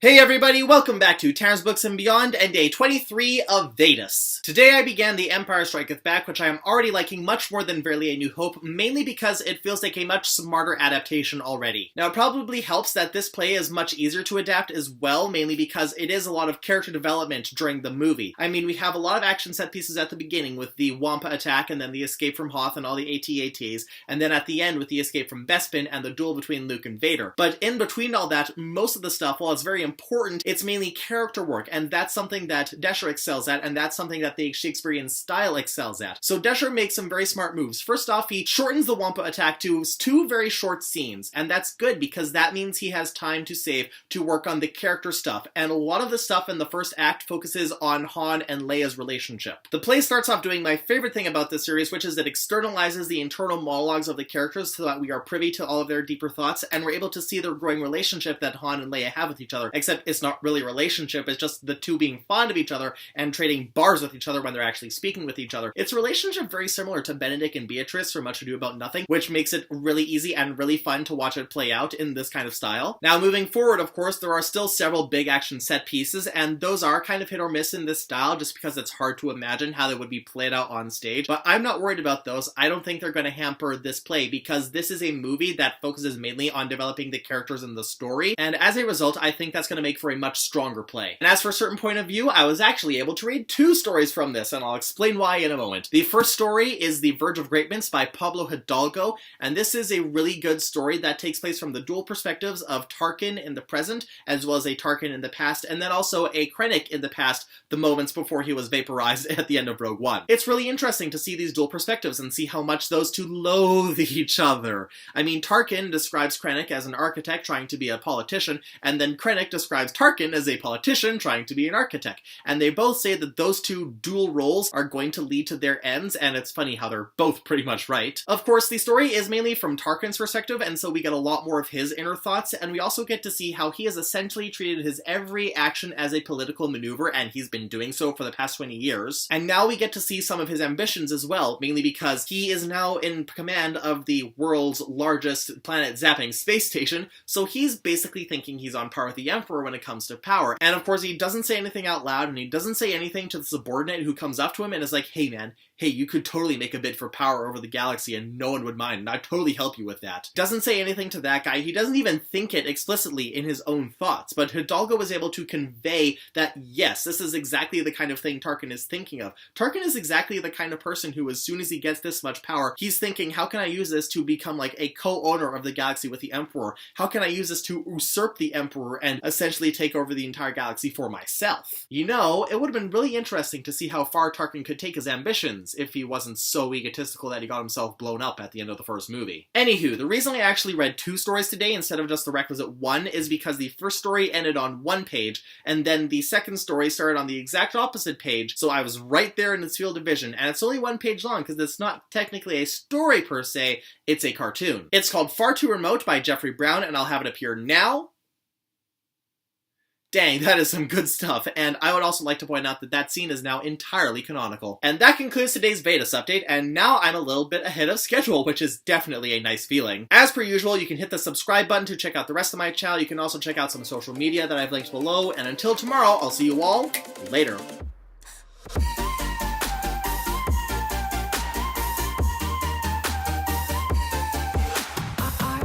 Hey everybody, welcome back to Terran's Books and Beyond and day 23 of VEDUS. Today I began The Empire Striketh Back, which I am already liking much more than Verily A New Hope, mainly because it feels like a much smarter adaptation already. Now it probably helps that this play is much easier to adapt as well, mainly because it is a lot of character development during the movie. I mean, we have a lot of action set pieces at the beginning with the Wampa attack and then the escape from Hoth and all the AT-ATs, and then at the end with the escape from Bespin and the duel between Luke and Vader. But in between all that, most of the stuff, while it's very important, it's mainly character work, and that's something that Desher excels at, and that's something that the Shakespearean style excels at. So Desher makes some very smart moves. First off, he shortens the Wampa attack to 2 very short scenes, and that's good because that means he has time to save to work on the character stuff, and a lot of the stuff in the first act focuses on Han and Leia's relationship. The play starts off doing my favorite thing about this series, which is it externalizes the internal monologues of the characters so that we are privy to all of their deeper thoughts, and we're able to see the growing relationship that Han and Leia have with each other, except it's not really a relationship, it's just the two being fond of each other and trading bars with each other when they're actually speaking with each other. It's a relationship very similar to Benedict and Beatrice from Much Ado About Nothing, which makes it really easy and really fun to watch it play out in this kind of style. Now moving forward, of course, there are still several big action set pieces, and those are kind of hit or miss in this style just because it's hard to imagine how they would be played out on stage, but I'm not worried about those. I don't think they're going to hamper this play because this is a movie that focuses mainly on developing the characters and the story, and as a result, I think that's going to make for a much stronger play. And as for a certain point of view, I was actually able to read 2 stories from this, and I'll explain why in a moment. The first story is The Verge of Great Mints by Pablo Hidalgo, and this is a really good story that takes place from the dual perspectives of Tarkin in the present, as well as a Tarkin in the past, and then also a Krennic in the past, the moments before he was vaporized at the end of Rogue One. It's really interesting to see these dual perspectives and see how much those two loathe each other. I mean, Tarkin describes Krennic as an architect trying to be a politician, and then Krennic describes Tarkin as a politician trying to be an architect. And they both say that those two dual roles are going to lead to their ends, and it's funny how they're both pretty much right. Of course, the story is mainly from Tarkin's perspective, and so we get a lot more of his inner thoughts, and we also get to see how he has essentially treated his every action as a political maneuver, and he's been doing so for the past 20 years. And now we get to see some of his ambitions as well, mainly because he is now in command of the world's largest planet-zapping space station, so he's basically thinking he's on par with the Emperor when it comes to power. And of course, he doesn't say anything out loud, and he doesn't say anything to the subordinate who comes up to him and is like, hey man, hey, you could totally make a bid for power over the galaxy and no one would mind, and I'd totally help you with that. Doesn't say anything to that guy. He doesn't even think it explicitly in his own thoughts, but Hidalgo was able to convey that, yes, this is exactly the kind of thing Tarkin is thinking of. Tarkin is exactly the kind of person who, as soon as he gets this much power, he's thinking, how can I use this to become like a co-owner of the galaxy with the Emperor? How can I use this to usurp the Emperor and essentially take over the entire galaxy for myself? You know, it would have been really interesting to see how far Tarkin could take his ambitions if he wasn't so egotistical that he got himself blown up at the end of the first movie. Anywho, the reason I actually read 2 stories today instead of just the requisite 1 is because the first story ended on 1 page, and then the second story started on the exact opposite page, so I was right there in its field of vision, and it's only 1 page long because it's not technically a story per se, it's a cartoon. It's called Far Too Remote by Jeffrey Brown, and I'll have it appear now. Dang, that is some good stuff, and I would also like to point out that that scene is now entirely canonical. And that concludes today's VEDUS update, and now I'm a little bit ahead of schedule, which is definitely a nice feeling. As per usual, you can hit the subscribe button to check out the rest of my channel. You can also check out some social media that I've linked below, and until tomorrow, I'll see you all later.